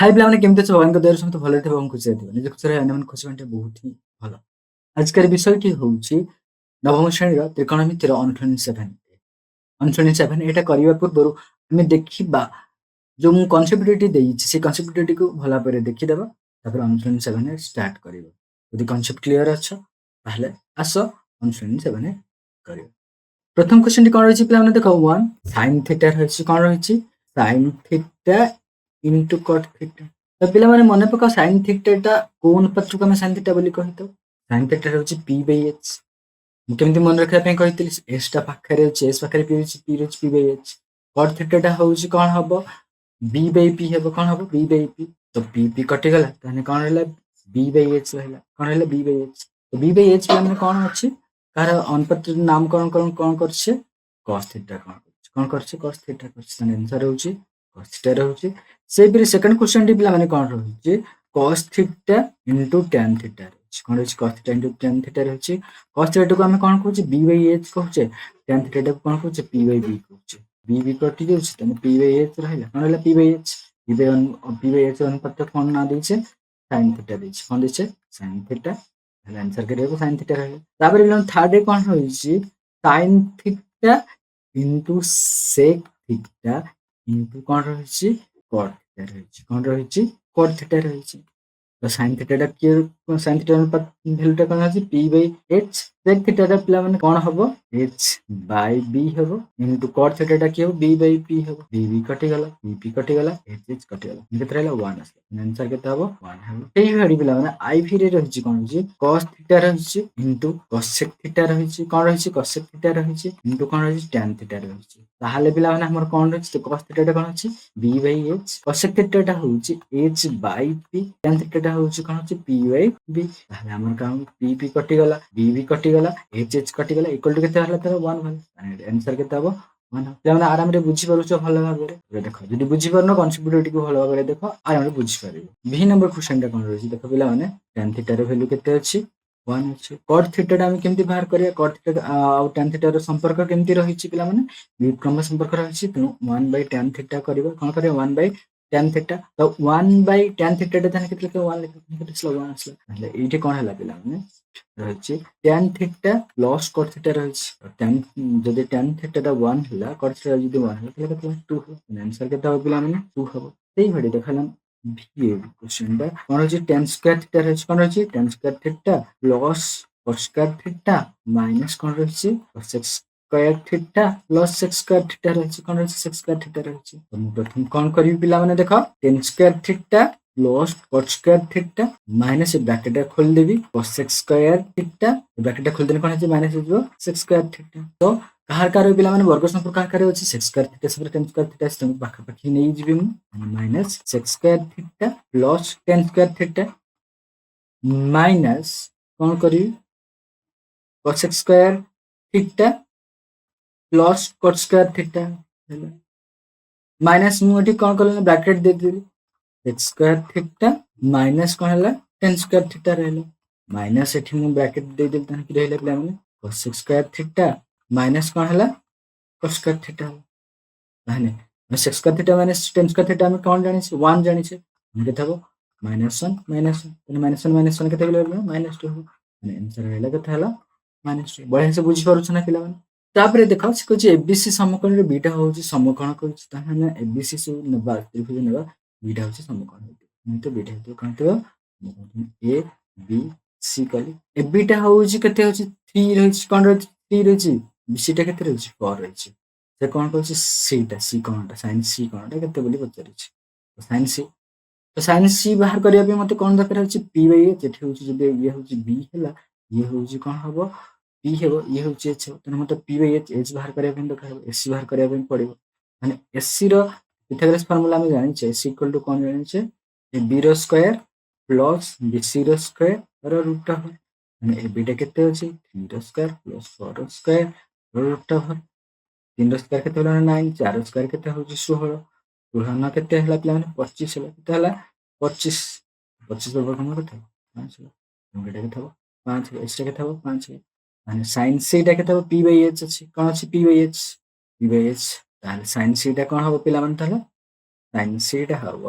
High ପିଲାମାନେ କେମିତି ଅଛ? ଭଗବାନଙ୍କ ଦୟାରୁ ସମସ୍ତେ ଭଲରେ ଥିବ ଏବଂ ଖୁସିରେ ଥିବ। ନିଜ ଖୁସିରେ ଅନ୍ୟମାନଙ୍କୁ ଖୁସି ବାଣ୍ଟିବା ବହୁତ ହିଁ ଭଲ। ଆଜିକାର ବିଷୟଟି ହେଉଛି ନବମ ଶ୍ରେଣୀର ତ୍ରିକୋଣମିତିର ଅନୁଶୀଳନୀ 7। ଅନୁଶୀଳନୀ 7 ଏଇଟା କରିବା ପୂର୍ବରୁ ଆମେ ଦେଖିବା ଯୋଉ ମୁଁ କନସେପ୍ଟଟି ଦେଇଛି ସେ କନସେପ୍ଟଟିକୁ ଭଲ ଭାବରେ ଦେଖିଦେବା, ତାପରେ ଅନୁଶୀଳନୀ 7 ଷ୍ଟାର୍ଟ କରିବା। ଯଦି କନସେପ୍ଟ କ୍ଲିୟର ଅଛ ତାହେଲେ ଆସ ଅନୁଶୀଳନୀ 7 କରିବା। ପ୍ରଥମ କ୍ୱେଶ୍ଚନଟି କ'ଣ ରହିଛି ପିଲାମାନେ ଦେଖ, 1 ସାଇନ୍ ଥିଟା ରହିଛି। କ'ଣ ରହିଛି? Sine theta into cot theta. ତ ପିଲାମାନେ ମନେ ପକାଅ, ସାଇନ୍ ଥିଟାଟା କୋଉ ଅନୁପାତକୁ ଆମେ ସାଇନ୍ ଥିଟା ବୋଲି କହିଥାଉ? ସାଇନ୍ ଥିଟା ହେଉଛି p/h। ମୁଁ କେମିତି ମନେ ରଖିବା ପାଇଁ କହିଥିଲି? s ଟା ପାଖରେ ଅଛି, s ପାଖରେ p ଅଛି, p ରହୁଛି p/h। କଟ୍ ଥିଟାଟା ହେଉଛି କ'ଣ ହବ? b/p ହେବ। କ'ଣ ହବ? b/p। ତ p କଟିଗଲା, ତାହେଲେ କ'ଣ ରହିଲା? b/h ରହିଲା। କ'ଣ ରହିଲା? b/h। ତ b/h ପିଲାମାନେ କ'ଣ ଅଛି? କାହାର ଅନୁପାତର ନାମକରଣ କ'ଣ କରିଛେ? cos ଥିଟା କ'ଣ କରିଛେ? cos ଥିଟା କରିଛେ। ତାହେଲେ ଆନ୍ସର ହେଉଛି cos ଥିଟା ରହୁଛି। ସେହିପରି ସେକେଣ୍ଡ କ୍ୱେଶ୍ଚନଟି ପିଲାମାନେ କ'ଣ ରହୁଛି? cos theta into tan theta ରହିଛି। କ'ଣ ରହିଛି? cos theta into tan theta ରହିଛି। cos ଥିଟାକୁ ଆମେ କ'ଣ କହୁଛେ? b/h କହୁଛେ। tan ଥିଟାକୁ କ'ଣ କହୁଛେ? p/b କହୁଛେ। b କଟି ଯାଉଛି, ତାହେଲେ p/h ରହିଲା। କ'ଣ ରହିଲା? p/h। p/h ଅନୁପାତ କ'ଣ ନା ଦେଇଛେ? sin ଥିଟା ଦେଇଛେ। କ'ଣ ଦେଇଛେ? sin theta. ତାହେଲେ ଆନ୍ସର କରିବାକୁ sin ଥିଟା ରହିଲା। ତାପରେ ପିଲାମାନେ ଥାର୍ଡରେ କ'ଣ ରହିଛି? sin theta into sec theta into କ'ଣ ରହିଛି? cot ଥିଟା ରହିଛି। କ'ଣ ରହିଛି? cot ଥିଟା ରହିଛି। ତ sin ଥିଟାଟା କିଏ? sin ଥିଟା ଅନୁପାତ ଭ୍ୟାଲୁଟା କ'ଣ ଅଛି? p/h। sec ଥିଟାଟା ପିଲାମାନେ କ'ଣ ହବ? h/b ହେବ ଇଣ୍ଟୁ cot ଥିଟାଟା କିଏ ହେବ? b/p ହେବ। b କଟିଗଲା, p କଟିଗଲା, h କଟିଗଲା। କେତେ ରହିଲା? 1 ଆସିଲା। ଆନ୍ସର କେତେ ହବ? 1 ହେବ। ସେଇଭଳି ପିଲାମାନେ IV ରେ ରହିଛି କ'ଣ ରହିଛି? cos ଥିଟା ରହିଛି ଇଣ୍ଟୁ cosec ଥିଟା ରହିଛି। କ'ଣ ରହିଛି? cosec ଥିଟା ରହିଛି ଇଣ୍ଟୁ କ'ଣ ରହିଛି? tan ଥିଟା ରହିଛି। ତାହେଲେ ପିଲାମାନେ ଆମର କ'ଣ ରହିଛି? cos ଥିଟାଟା କ'ଣ ଅଛି? b/h। cosec ଥିଟାଟା ହେଉଛି h/p। tan ଥିଟାଟା ହେଉଛି କ'ଣ ଅଛି? p/b। ତାହେଲେ ଆମର କ'ଣ p କଟିଗଲା, b କଟିଗଲା, h କଟିଗଲା, ଇକ୍ୱାଲ ଟୁ କେତେ ହେଲା? ତାର 1 ହେଲା। ତାହେଲେ ଆନ୍ସର କେତେ ହବ? 1 ହବ। ପିଲାମାନେ ଆରାମରେ ବୁଝିପାରୁଛ ଭଲ ଭାବରେ? ଦେଖ, ଯଦି ବୁଝିପାରୁନ କନସେପ୍ଟଟିକୁ ଭଲ ଭାବରେ ଦେଖ, ଆରାମରେ ବୁଝିପାରିବ। ଭି ନମ୍ବର କ୍ୱେଶ୍ଚନଟା କ'ଣ ରହିଛି? ଦେଖ ପିଲାମାନେ, tan ଥିଟାର ଭ୍ୟାଲୁ କେତେ ଅଛି? 1 ଅଛି। cot ଥିଟାଟା ଆମେ କେମିତି ବାହାର କରିବା? cot ଥିଟା ଆଉ tan ଥିଟାର ସମ୍ପର୍କ କେମିତି ରହିଛି ପିଲାମାନେ? ବ୍ୟୁତ୍କ୍ରମ ସମ୍ପର୍କ ରହିଛି। ତେଣୁ 1/tan ଥିଟା କରିବା। କ'ଣ କରିବା? 1/tan theta. ତ 1/tan ଥିଟାଟା ତାହେଲେ କେତେ ଲେଖିବା? 1 ଲେଖିବା। କେତେ ଆସିଲା? 1 ଆସିଲା। ତାହେଲେ ଏଇଠି କ'ଣ ହେଲା ପିଲାମାନେ? ରହିଛି tan theta plus cot theta ରହିଛି। ଯଦି tan ଥିଟାଟା 1 ହେଲା, cot ଥିଟା ଯଦି 1 ହେଲା, ତାହେଲେ କେତେ? 2 ହେବ। ଆନ୍ସର କେତେ ହେବ ପିଲାମାନେ? 2 ହେବ। ସେଇଭଳି ଦେଖାଗଲା କ୍ୱେଶ୍ଚନଟା କ'ଣ ରହିଛି? tan ସ୍କୋୟାର ଥିଟା ରହିଛି। କ'ଣ ରହିଛି? tan square theta plus cot square theta minus କ'ଣ ରହିଛି? cosec square theta plus sec square theta ରହିଛି। କ'ଣ ରହିଛି? sec ସ୍କୋୟାର ଥିଟା ରହିଛି। ତ ମୁଁ ପ୍ରଥମେ କ'ଣ କରିବି ପିଲାମାନେ? ଦେଖ, tan square theta plus cot square theta minus ବ୍ରାକେଟଟା ଖୋଲିଦେବି, cosec ସ୍କୋୟାର ଥିଟା ବ୍ରାକେଟଟା ଖୋଲିଦେଲେ କ'ଣ ହେଇଯିବ? ମାଇନସ୍ ହେଇଯିବ sec ସ୍କୋୟାର ଥିଟା। ତ କାହାର ପିଲାମାନେ ବର୍ଗ ସମ୍ପର୍କ କାହାର ଅଛି? sec ସ୍କୋୟାର ଥିଟା ସହିତ tan ସ୍କୋୟାର ଥିଟା ଅଛି। ତେଣୁ ପାଖାପାଖି ନେଇଯିବି ମୁଁ। Minus sec square theta plus tan square theta minus କ'ଣ କରିବି? cosec square theta plus cot square theta ହେଲା। ମାଇନସ୍ ମୁଁ ଏଠି କ'ଣ କଲି ନା ବ୍ରାକେଟ ଦେଇଦେଲି। sec ସ୍କୋୟାର ଥିଟା ମାଇନସ୍ କ'ଣ ହେଲା? tan ସ୍କୋୟାର ଥିଟା ରହିଲା। ମାଇନସ୍ ଏଠି ମୁଁ ବ୍ରାକେଟ ଦେଇଦେଲି, ତାହେଲେ କି ରହିଲା ପିଲାମାନେ? cosec ସ୍କୋୟାର ଥିଟା ମାଇନସ୍ କ'ଣ ହେଲା? cot ସ୍କୋୟାର ଥିଟା ହେଲା। ତାହେଲେ sec square theta minus tan square theta ଆମେ କ'ଣ ଜାଣିଛେ? 1 ଜାଣିଛେ। କେତେ ହବ? -1 -1। ତାହେଲେ -1 କେତେ ହେଲା? -2 ହବ। ମାନେ ଆନ୍ସର ରହିଲା କେତେ ହେଲା? -2। ବଢିଆ ସେ ବୁଝିପାରୁଛ ନା ପିଲାମାନେ? ତାପରେ ଦେଖ, ସେ କହୁଛି ABC ସମକୋଣରେ ବିଟା ହେଉଛି ସମକୋଣ କହିଛି। ତାହେଲେ ABC ସବୁ ନେବା, ତ୍ରିଭୁଜ ନେବା, ବିଟା ହେଉଛି ସମକୋଣ ହେଇଥିବ। ତ ବିଟା ହେଇଥିବ କ'ଣ ହେଇଥିବ? A B C କଲି। ଏବିଟା ହେଉଛି କେତେ? ହେଉଛି 3 ରହିଛି। କ'ଣ ରହିଛି? 3 ରହିଛି। BCଟା କେତେ ରହିଛି? 4 ରହିଛି। ସେ କ'ଣ କହୁଛି? ସେଇଟା C କୋଣଟା, sin C କୋଣଟା କେତେ ବୋଲି ପଚାରିଛି। sin C। ତ sin C ବାହାର କରିବା ପାଇଁ ମତେ କ'ଣ ଦରକାର ଅଛି? p/h। ଏଠି ହେଉଛି ଯଦି ଇଏ ହେଉଛି b ହେଲା, ଇଏ ହେଉଛି କ'ଣ ହବ? p ହେବ, ଇଏ ହେଉଛି h ହେବ। ତେଣୁ ମତେ p/h h ବାହାର କରିବା ପାଇଁ ଦରକାର ହେବ, AC ବାହାର କରିବା ପାଇଁ ପଡ଼ିବ। ମାନେ AC ର ପିଥାଗୋରାସ୍ ଫର୍ମୁଲା ଆମେ ଜାଣିଛେ। AC ଇକ୍ୱାଲ୍ ଟୁ କ'ଣ ଜାଣିଛେ? b ର ସ୍କୋୟାର ପ୍ଲସ୍ BC ର ସ୍କୋୟାର ର ରୁଟ୍ ଓଭର୍। ମାନେ ଏବିଟା କେତେ ଅଛି? 3 ର ସ୍କୋୟାର ପ୍ଲସ୍ 4 ର ସ୍କୋୟାର ର ରୁଟ୍ ଓଭର୍। 3 ର ସ୍କୋୟାର କେତେ ହେଲା? 9। 4 ର ସ୍କୋୟାର କେତେ ହେଉଛି? 16। 16 କେତେ ହେଲା ପିଲାମାନେ? 25 ହେଲା। କେତେ ହେଲା? 25। 25 ର ବର୍ଗମୂଳ କେତେ ହେବ? 5 ହେଲା। ଏଟା କେତେ ହେବ? 5 ହେଲା। ଏଚଟା କେତେ ହେବ? 5 ହେଲା। ମାନେ sin C ଟା କେତେ ହେବ? p/h ଅଛି। କ'ଣ ଅଛି? p/h। p/h। ତାହେଲେ sin C ଟା କ'ଣ ହେବ ପିଲାମାନେ? ତାହେଲେ sin C ଟା ହେବ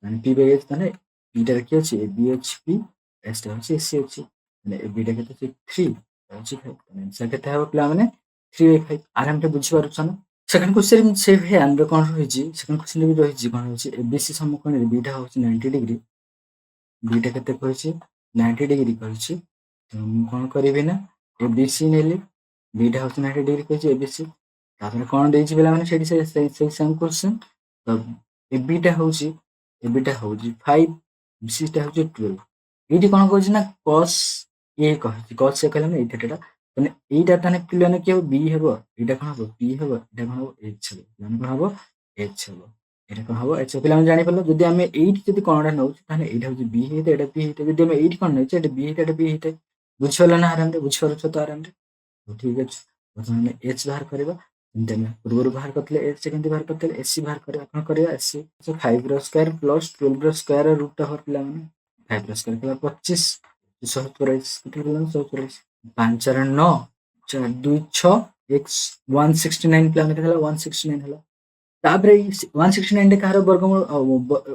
ମାନେ ପି ବାଇ ଏଚ୍ ମାନେ ପିଟାରେ କିଏ ଅଛି? ଏ ବି ଅଛି ପି, ଏଚଟା ହେଉଛି ଏସି ଅଛି। ମାନେ ଏ ବିଟା କେତେ ଅଛି? 3 ହେଉଛି 5। ମାନେ ଆନ୍ସର କେତେ ହେବ ପିଲାମାନେ? 3/5। ଆରାମରେ ବୁଝିପାରୁଛ ନା? ସେକେଣ୍ଡ କ୍ୱେଶ୍ଚିନ୍ ସେଇ ଭଳିଆ ଆମର କ'ଣ ରହିଛି? ସେକେଣ୍ଡ କ୍ୱେଶ୍ଚିନ୍ ବି ରହିଛି କ'ଣ ରହିଛି? ଏବିସି ସମକୋଣରେ ବିଟା ହେଉଛି 90 ଡିଗ୍ରୀ। ବିଟା କେତେ କହିଛି? 90 ଡିଗ୍ରୀ କହିଛି। ତ ମୁଁ କ'ଣ କରିବି ନା ଏବିସି ନେଲି। ବିଟା ହେଉଛି 90 ଡିଗ୍ରୀ କହିଛି ଏବିସି। ତାପରେ କ'ଣ ଦେଇଛି ପିଲାମାନେ ସେଇଠି ସେଇ ସେମ୍ କ୍ୱେଶ୍ଚିନ୍। ତ ଏବିଟା ହେଉଛି 5, ବିସିଟା ହେଉଛି 12। ଏଇଠି କ'ଣ କହିଛି ନା cos A କହିଛି। cos A କହିଲା ମାନେ ଏଇ ଥାଟାଟା ମାନେ ଏଇଟା ତାହେଲେ ପିଲାମାନେ କିଏ ହେବ? B ହେବ। ଏଇଟା କ'ଣ ହେବ? P ହେବ। ଏଇଟା କ'ଣ ହେବ? H ହେବ। ପିଲାମାନେ କ'ଣ ହେବ? H ହେବ। ଏଇଟା କ'ଣ ହେବ? H ହେବ। ପିଲାମାନେ ଜାଣିପାରିଲ? ଯଦି ଆମେ ଏଇଠି ଯଦି କ'ଣଟା ନେଉଛୁ ତାହେଲେ ଏଇଟା ହେଉଛି B ହେଇଥାଏ, ଏଇଟା P ହେଇଥାଏ। ଯଦି ଆମେ ଏଇଠି କ'ଣ ନେଉଛେ ଏଇଟା B ହେଇଥାଏ, ଏଇଟା B ହେଇଥାଏ। ବୁଝିପାରିଲ ନା ଆରାମରେ? ବୁଝିପାରୁଛ ତ ଆରାମରେ? ହଉ ଠିକ୍ ଅଛି। ବର୍ତ୍ତମାନ ଆମେ H ବାହାର କରିବା। ଯେମିତି ଆମେ ପୂର୍ବରୁ ବାହାର କରିଥିଲେ H କେମିତି ବାହାର କରିଥିଲେ? AC ବାହାର କରିବା। କ'ଣ କରିବା? AC 5 ର ସ୍କୋୟାର ପ୍ଲସ୍ 12 ର ସ୍କୋୟାର ରୁଟ୍ ଓଭର ପିଲାମାନେ 5 ର ସ୍କୋୟାର କଲା 25 144 କେତେ ପିଲାମାନେ? 144 5 ର 9 4 2 6 x 169 ପିଲାମାନେ କେତେ ହେଲା? 169 ହେଲା। ତାପରେ 169 ରେ କାହାର ବର୍ଗମୂଳ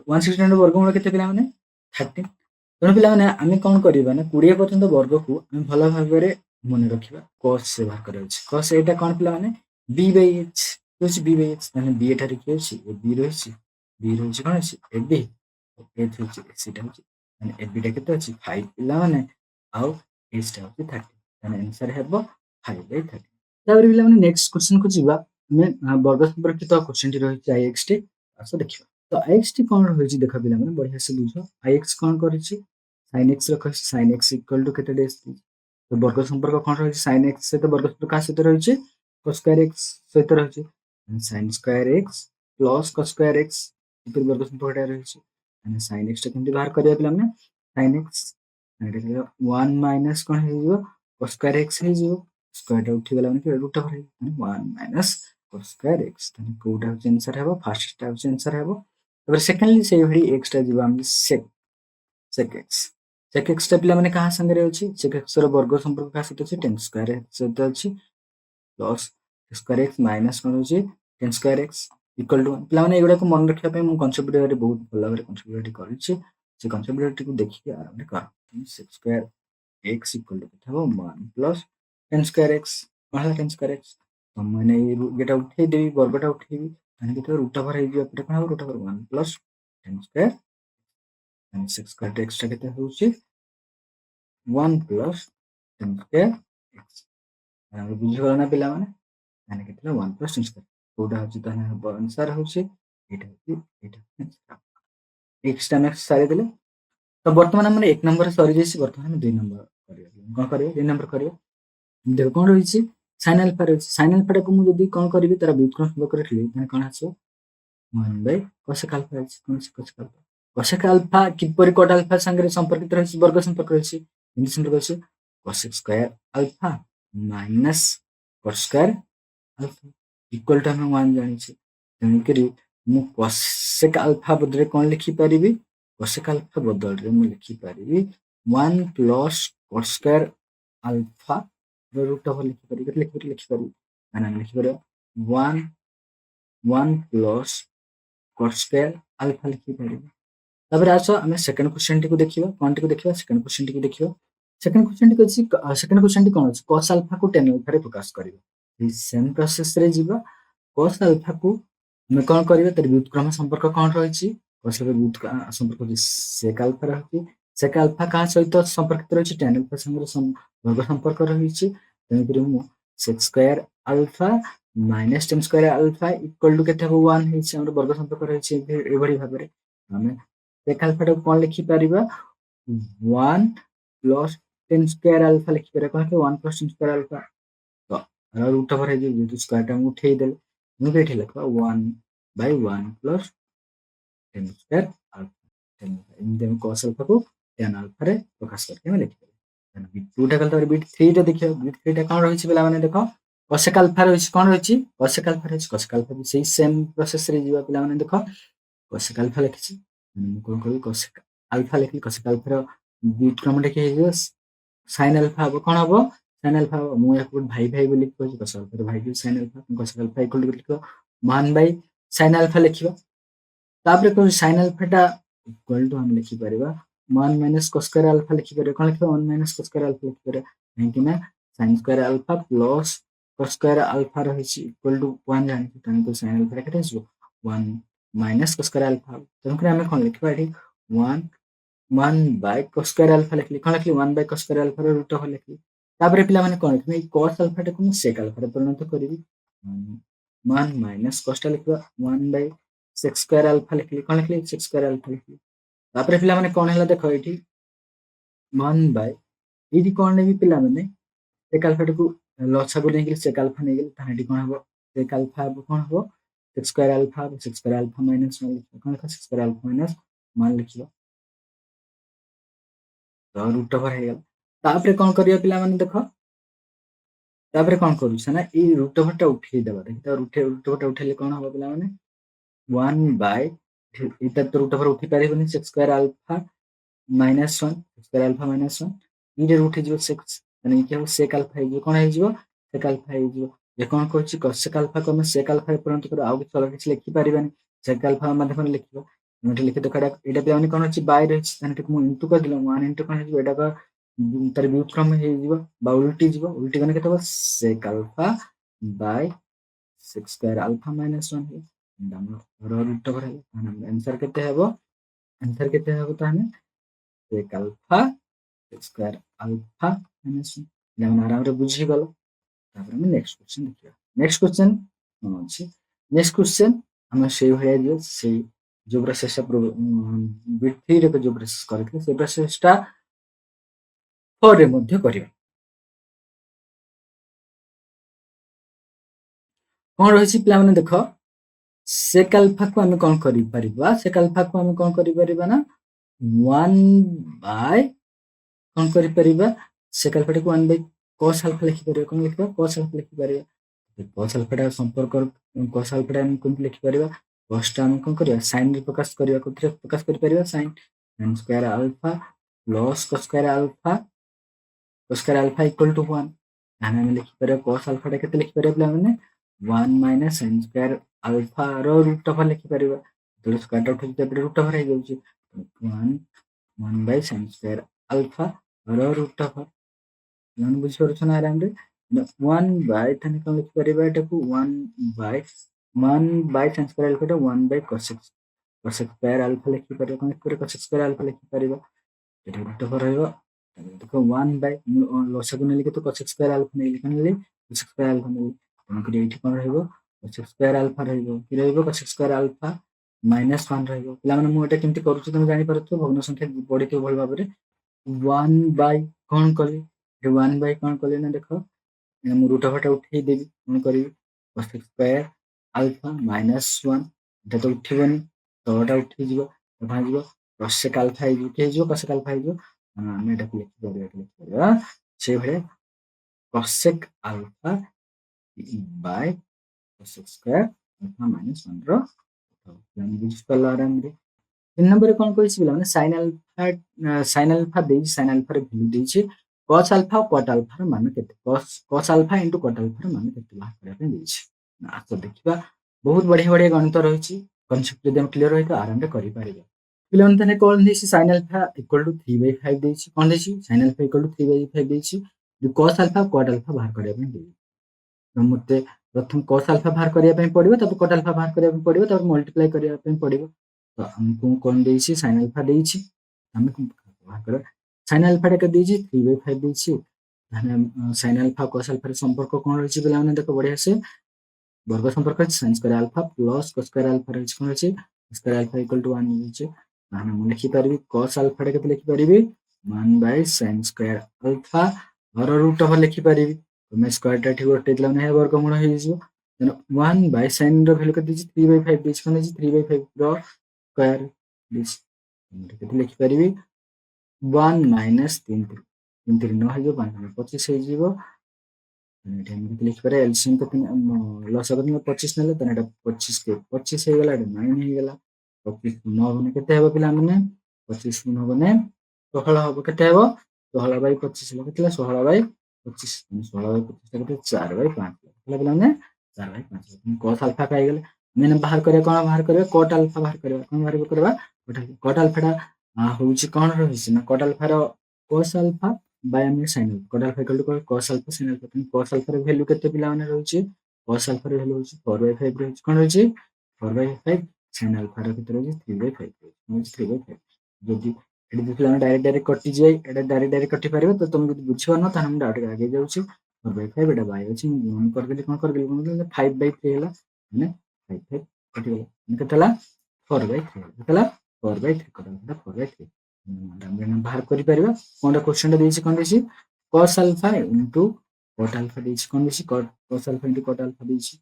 169 ର ବର୍ଗମୂଳ କେତେ ପିଲାମାନେ? 13। ତେଣୁ ପିଲାମାନେ ଆମେ କ'ଣ କରିବା ନା 20 ପର୍ଯ୍ୟନ୍ତ ବର୍ଗକୁ ଆମେ ଭଲ ଭାବରେ ମନେ ରଖିବା। cos A ବାହାର କରିବାର ଅଛି। cos A ଟା କ'ଣ ପିଲାମାନେ? B by H ହେଉଛି B by H। ତାହେଲେ B ଏଠାରେ କିଏ ଅଛି? ଏ B ରହିଛି। B ରହିଛି କ'ଣ ଅଛି? ଏ B। H ହେଉଛି ସେଇଟା ହେଉଛି ମାନେ ଏ B ଟା କେତେ ଅଛି? 5 ପିଲାମାନେ ଆଉ H ଟା ହେଉଛି 30। ତାହେଲେ ଆନ୍ସର ହେବ 5/30। ତାପରେ ପିଲାମାନେ ନେକ୍ସଟ କ୍ୱେଶ୍ଚିନ୍ କୁ ଯିବା। ଆମେ ବର୍ଗ ସମ୍ପର୍କିତ କ୍ୱେଶ୍ଚିନ୍ ଟି ରହିଛି IX ଟି। ଆସ ଦେଖିବା। ତ IX ଟି କ'ଣ ରହିଛି ଦେଖ ପିଲାମାନେ ବଢିଆ ସେ ବୁଝ। IX କ'ଣ କରିଛି? sin x ର କହିଛି sin x ଇକ୍ୱାଲ ଟୁ କେତେ ଡେଜ୍? ତ ବର୍ଗ ସମ୍ପର୍କ କ'ଣ ରହିଛି? sin x ସହିତ ବର୍ଗ ସମ୍ପର୍କ କାହା ସହିତ ରହିଛି? cos square x ସହିତ ରହିଛି। sin square x plus cos square x ଏପରି ବର୍ଗ ସମ୍ପର୍କଟା ରହିଛି। ମାନେ sin x ଟା କେମିତି ବାହାର କରିବା ପିଲାମାନେ? sin x 1 ମାଇନସ୍ କ'ଣ ହେଇଯିବ? cos square x ହେଇଯିବ। ସ୍କୋୟାରଟା ଉଠିଗଲା ମାନେ ରୁଟ୍ ଓଭର ହେଇଯିବ। 1 ମାଇନସ୍ cos square x। ତାହେଲେ କୋଉଟା ହେଉଛି ଆନ୍ସର ହେବ? ଫାର୍ଷ୍ଟଟା ହେଉଛି ଆନ୍ସର ହେବ। ତାପରେ ସେକେଣ୍ଡଲି ସେଇଭଳି x ଟା ଯିବ ଆମେ sec x। sec x ଟା ପିଲାମାନେ କାହା ସାଙ୍ଗରେ ଅଛି? sec x ର ବର୍ଗ ସମ୍ପର୍କ କାହା ସହିତ ଅଛି? tan square x ସହିତ ଅଛି। ପ୍ଲସ୍ square x ମାଇନସ୍ କ'ଣ ହେଉଛି? tan square x equal to ପିଲାମାନେ ଏଗୁଡ଼ାକୁ ମନେ ରଖିବା ପାଇଁ ମୁଁ କନସେପ୍ଟ ଭିଡ଼ିଓରେ ବହୁତ ଭଲ ଭାବରେ କନସେପ୍ଟ ଭିଡ଼ିଓଟି କରିଛି। ସେ କନସେପ୍ଟ ଭିଡ଼ିଓଟିକୁ ଦେଖିକି ଆରାମରେ କର। sec square x equal to କେତେ ହେବ? 1 ପ୍ଲସ୍ tan square x କ'ଣ ହେଲା? tan square x ମାନେ ଏଇଟା ଉଠେଇଦେବି, ବର୍ଗଟା ଉଠେଇବି ତାହେଲେ କେତେ ରୁଟ୍ ଓଭର ହେଇଯିବ। ଏପଟେ କ'ଣ ହେବ? Root over 1 plus tan square sec square x ଟା କେତେ ହେଉଛି? 1 ପ୍ଲସ୍ tan square x। ଆମେ ବୁଝିଗଲ ନା ପିଲାମାନେ? ତାହେଲେ କେତେ ହେଲା? 1 ପ୍ଲସ୍ tan square। କୋଉଟା ହେଉଛି ତାହେଲେ ହେବ ଆନ୍ସର ହେଉଛି ଏଇଟା x ଟା ଆମେ ସାରିଦେଲେ। ତ ବର୍ତ୍ତମାନ ଆମର 1 ନମ୍ବର ସରିଯାଇଛି। ବର୍ତ୍ତମାନ ଆମେ 2 ନମ୍ବର କରିବା। କ'ଣ କରିବା? 2 ନମ୍ବର କରିବା। ଦେଖ କ'ଣ ରହିଛି? sin ଆଲଫା ରହିଛି। sin ଆଲଫାଟାକୁ ମୁଁ ଯଦି କ'ଣ କରିବି ତାର ବ୍ୟୁତ୍କ୍ରମ ସମ୍ପର୍କ ରଖିବି ତାହେଲେ କ'ଣ ଆସିବ? 1/cosec ଆଲଫା ଅଛି। କ'ଣ ଅଛି? cosec ଆଲଫା। cosec ଆଲଫା କିପରି cot ଆଲଫା ସାଙ୍ଗରେ ସମ୍ପର୍କିତ ରହିଛି? ବର୍ଗ ସମ୍ପର୍କ ରହିଛି। ଏମିତି ସମ୍ପର୍କ ଅଛି cosec square alpha minus cot square alpha equal to ଆମେ 1 ଜାଣିଛେ। ତେଣୁକରି ମୁଁ cosec ଆଲଫା ବଦଳରେ କ'ଣ ଲେଖିପାରିବି? cosec ଆଲଫା ବଦଳରେ ମୁଁ ଲେଖିପାରିବି 1 ପ୍ଲସ୍ cot ସ୍କୋୟାର ଆଲଫା ରୁଟ୍ ଓଭର ଲେଖିପାରିବି। ଲେଖିପାରିବି ମାନେ ଆମେ ଲେଖିପାରିବା 1 ପ୍ଲସ୍ cot ସ୍କୋୟାର ଆଲଫା ଲେଖିପାରିବା। ତାପରେ ଆସ ଆମେ ସେକେଣ୍ଡ କ୍ୱେଶ୍ଚନ ଟିକୁ ଦେଖିବା। କ'ଣଟିକୁ ଦେଖିବା? ସେକେଣ୍ଡ କ୍ୱେଶ୍ଚନ ଟିକୁ ଦେଖିବା। ସେକେଣ୍ଡ କ୍ୱେଶ୍ଚନ ଟି ଅଛି ସେକେଣ୍ଡ କ୍ୱେଶ୍ଚନ ଟି କ'ଣ ଅଛି? cos ଆଲଫାକୁ tan ଆଲଫାରେ ପ୍ରକାଶ କରିବା। ଏଇ ସେମ୍ ପ୍ରୋସେସରେ ଯିବା। cos ଆଲଫାକୁ ଆମେ କ'ଣ କରିବା? ତାର ବ୍ୟୁତ୍କ୍ରମ ସମ୍ପର୍କ କ'ଣ ରହିଛି? cos ର ସମ୍ପର୍କ ହେଉଛି sec ଆଲଫା ରହିଛି। sec ଆଲଫା କାହା ସହିତ ସମ୍ପର୍କିତ ରହିଛି? tan ଆଲଫା ସାଙ୍ଗରେ ବର୍ଗ ସମ୍ପର୍କ ରହିଛି। ତେଣୁକରି ମୁଁ sec square alpha minus tan square alpha equal to କେତେ ହେବ? 1 ହେଇଛି। ଆମର ବର୍ଗ ସମ୍ପର୍କ ରହିଛି ଏଭଳି ଭାବରେ। ଆମେ sec ଆଲଫାଟାକୁ କ'ଣ ଲେଖିପାରିବା? 1 ପ୍ଲସ୍ tan ସ୍କୋୟାର ଆଲଫା ଲେଖିପାରିବା। କ'ଣ ଲେଖିବା? 1 ପ୍ଲସ୍ tan ସ୍କୋୟାର ଆଲଫା। ତ ରୁଟ୍ ଓଭର ହେଇଯିବ ଯେହେତୁ ସ୍କୋୟାରଟା ମୁଁ ଉଠେଇଦେଲେ। ମୁଁ ଏଠି ଲେଖିବା 1/1 ପ୍ଲସ୍ tan ସ୍କୋୟାର ଆଲଫା। ଏମିତି ଆମେ cos ଆଲଫାକୁ tan ଆଲଫାରେ ପ୍ରକାଶ କରିକି ଆମେ ଲେଖିପାରିବା। ବିଟ୍2ଟା କଲେ ତାପରେ ବିଟ୍3ଟା ଦେଖିବା। ବିଟ୍3ଟା କ'ଣ ରହିଛି ପିଲାମାନେ ଦେଖ? cosec ଆଲଫା ରହିଛି। କ'ଣ ରହିଛି? cosec ଆଲଫା ରହିଛି। cosec ଆଲଫା ବି ସେଇ ସେମ୍ ପ୍ରୋସେସରେ ଯିବା ପିଲାମାନେ ଦେଖ। cosec ଆଲଫା ଲେଖିଛି। ମୁଁ କ'ଣ କରିବି? cosec ଆଲଫା ଲେଖିଲି। cosec ଆଲଫାର ବ୍ୟୁତ୍କ୍ରମଟା କି ହେଇଯିବ? sin ଆଲଫା ହେବ। କ'ଣ ହେବ? sin ଆଲଫା ହେବ। ମୁଁ ୟାକୁ ଭାଇ ବୋଲି କହୁଛି। cos ଆଲଫାର ଭାଇ sin alpha. cosec alpha equal to ଲେଖିବ 1/sin ଆଲଫା ଲେଖିବା। ତାପରେ କହୁଛି sin ଆଲଫାଟା इक्वल टू हम लिखि परिबा 1 माइनस cos स्क्वायर अल्फा लिखि परिबा कोन लिखिबा 1 माइनस cos स्क्वायर अल्फा लिखि परिबा काहेकि ना sin square alpha plus cos square alpha रहिछि इक्वल टू 1 जानि तनको sin अल्फा केते हिसबो 1 माइनस cos स्क्वायर अल्फा तनको हम कोन लिखिबा एठी 1 1 बाय cos स्क्वायर अल्फा लिखली कोन लिखली 1 बाय cos स्क्वायर अल्फा रो रूट ओवर लिखली तापर पिला माने कोन लिखली cos अल्फा टाको मैं sec अल्फा रे परिणत करिवि 1 माइनस cos टा लिखबा 1 बाय sec स्क्वायर अल्फा लिखली कोन लिखली sec स्क्वायर अल्फा लिखली तापर पिला माने कोन हैला देखो एठी 1 बाय एठी कोन नेबी पिला माने sec अल्फा टाको लसा को नेगिल sec अल्फा नेगिल ताहेडी कोन हबो sec अल्फा हबो कोन हबो sec स्क्वायर अल्फा माइनस 1 लिखबा कोन लिखा sec स्क्वायर अल्फा माइनस 1 लिखबा तो रूट ओवर हे गेल तापर कोन करिया पिला माने देखो तापर कोन करू छना ए रूट ओवर टा उठेई देबा देखि त रूट ओवर टा उठेले कोन हबो पिला माने 1 बाय इता तो रूट ओवर उठी पारिबनी sec square alpha minus 1 square alpha minus 1 इरे root हे जिवो sec माने के हो sec अल्फा हे जिवो कोन हे जिवो sec अल्फा हे जिवो जे कोन कहछि cos sec अल्फा को हम sec अल्फा रे परिणत करू आउ किछ अलग किछ लिखि पारिबानी sec अल्फा माध्यम लिखिबो एटा लिखि देखा एटा पे आउने कोन अछि बाय रहिछि ताने टिक मु इनटू कर दिलो 1 इनटू कोन हे जिवो एटा का तार व्युत्क्रम हे जिवो बा उल्टी कोन केते हो sec अल्फा by sec square alpha minus 1 हे डाउन रो रूट ओवर हे ताने आंसर केते हेबो ताने sec अल्फा sec स्क्वायर अल्फा माइनस 1 जेमन आराम रे बुझी गलो तापर हम नेक्स्ट क्वेश्चन देखिबा नेक्स्ट क्वेश्चन अछि नेक्स्ट क्वेश्चन हम सेई भलिया दियो सेई जो प्रोसेस बिट 3 रे जो प्रोसेस करथि से प्रोसेस टा 4 रे मध्ये करिबा कोन रहिछि पिला माने देखो sec अल्फा को हम कोन करि परिबा sec अल्फा को हम कोन करि परिबा ना 1 बाय कोन करि परिबा sec अल्फा को 1 बाय cos अल्फा लिखि परिबा कोन लिखबा cos अल्फा लिखि परिबा cos अल्फा टा संपर्क cos अल्फा टा हम कोन लिखि परिबा cos टा हम कोन करिया sin रे प्रकाश करिया कोथरे प्रकाश करि परिबा sin square alpha plus cos square alpha equal to 1 हम लिखि परिबा cos अल्फा टा केते लिखि परिबा पिला माने 1 माइनस sin स्क्वायर अल्फा रो रूट ओवर लिखि परिबा तो स्क्वायर आउट होते रूट ओवर हे जाउची 1 बाय sin स्क्वायर अल्फा रो रूट ओवर मन बुझि परछ ना आराम रे 1 बाय तने कोन लिखि परिबा एटा को 1 बाय sin स्क्वायर अल्फा टा 1 बाय cos स्क्वायर अल्फा लिखि परिबा कोन लिखि परिबा cos स्क्वायर अल्फा लिखि परिबा एटा रूट ओवर रहइबो देखो 1 बाय लसगु नेले के तो cos स्क्वायर अल्फा नेले कोन नेले cos स्क्वायर अल्फा नेले तमक एठी कोन रहइबो cos स्क्वायर अल्फा रहइबो कि रहइबो cos स्क्वायर अल्फा माइनस 1 रहइबो पिला माने मु एटा केमति करूछु तुम जानि परछ भग्न संख्या बढितो भल भाबरे 1 बाय कोन कले 1 बाय कोन कले ना देखो मु रूट ओवर टा उठेई देबी कोन करिवि cos स्क्वायर अल्फा माइनस 1 एटा तो उठिबनी तो एटा उठि जिवो तो भाजिबो cos sec अल्फा हे जिवो के जिवो cos sec अल्फा हे जिवो हम एटा लिखि परिबा से भले cos sec अल्फा bye cos square alpha minus 1 रो हम बुझि पल्ला आराम रे 3 नंबर रे कोन कहिछि बिला माने sin अल्फा देछि sin अल्फा रे वैल्यू देछि cos अल्फा और cot अल्फा रे मान केते cos अल्फा इनटू cot अल्फा रे मान केते बाहर करिया पे देछि आसो देखिबा बहुत बढ़िया बढ़िया गणित रहिछि कांसेप्ट जदि हम क्लियर होय तो आराम रे करि परिबा पिला माने तने कोन देछि sin अल्फा इक्वल टू 3/5 देछि कोन देछि sin अल्फा इक्वल टू 3/5 देछि जो cos अल्फा cot अल्फा बाहर करिया पे देछि तो मते प्रथम cos अल्फा बाहर करिया पे पड़िबो तब cot अल्फा बाहर करिया पे पड़िबो तब मल्टीप्लाई करिया पे पड़िबो तो हमको कोन देछि sin अल्फा देछि हम बाहर कर sin अल्फा टा के देछि 3/5 देछि ताने sin अल्फा cos अल्फा रे संपर्क कोन रहिछि पिला माने देखो बढ़िया से वर्ग संपर्क sin square alpha plus cos square alpha रहिछि कोन रहिछि स्क्वायर अल्फा इक्वल टू 1 रहिछि ताने मु लिखि परिबि cos अल्फा टा के लिखि परिबि 1 बाय sin स्क्वायर अल्फा और रूट ओवर लिखि परिबि मैं स्क्वायर टा ठीक उठै दिला ने वर्गमूल हे जिवो 1 बाय sin रो वैल्यू के दिछि 3/5 दिछि कोन दिछि 3/5 रो स्क्वायर दिछि केते लिखि परिबि 1 माइनस 3 3 9 हे जो 25 हे जिवो एटा हम लिखि पारे एलसीएम के लसगु में 25 नेले तने एटा 25 के 25 हे गेला 9 हे गेला 25 9 बने केते हेबो पिला माने 25 9 बने 16 हेबो केते हेबो 16 बाय 25 हेला केते 16 बाय 25 16 बाय 25 केते 4 बाय 5 हेला पिला माने 4 बाय 5 cos अल्फा पाई गेले मैंने बाहर करे कोन बाहर करे cot अल्फा बाहर करे कोन बाहर करबा कट अल्फाटा होउची कौन रहिଛି ना कट अल्फार cos अल्फा बाय ଆମେ sin alpha cot alpha equal to cos alpha sin alpha cos alpha ର ଭ୍ୟାଲୁ କେତେ ପିଲାମାନେ ରହୁଛି cos अल्फा ର ଭ୍ୟାଲୁ ହଉଛି 4/5 ରହୁଛି କଣ ରହୁଛି 4/5 sin अल्फा ର କେତେ ରହୁଛି 3/5 ରହୁଛି 3/5 ଯଦି ଏଠି ଦେଖିଲା ଆମେ ଡାଇରେକ୍ଟ କଟି ଯାଇ ଏଟା ଡାଇରେକ୍ଟ କଟି ପାରିବ ତ ତମେ ଯଦି ବୁଝିପାରୁନ ତାହେଲେ ମୁଁ ଡାଇରେକ୍ଟ ଆଗେଇ ଯାଉଛି 4/5 ଏଟା ବାଇ ଅଛି ମୁଁ ଗୁଣନ କରିଦେଲି କଣ କରିଦେଲି 5/3 ହେଲା ମାନେ 5/5 କଟିଗଲା କେତେ ହେଲା 4/3 କେତେ ହେଲା 4/3 କଟ ଅଲ୍ଫାଟା 4/3 ଆମେ ବାହାର କରିପାରିବା କଣଟା କ୍ୱେଶ୍ଚନଟା ଦେଇଛି କଣ ଦେଇଛି cos अल्फा इनटू cot अल्फा ଦେଇଛି କଣ ଦେଇଛି cos अल्फा इनटू cot अल्फा ଦେଇଛି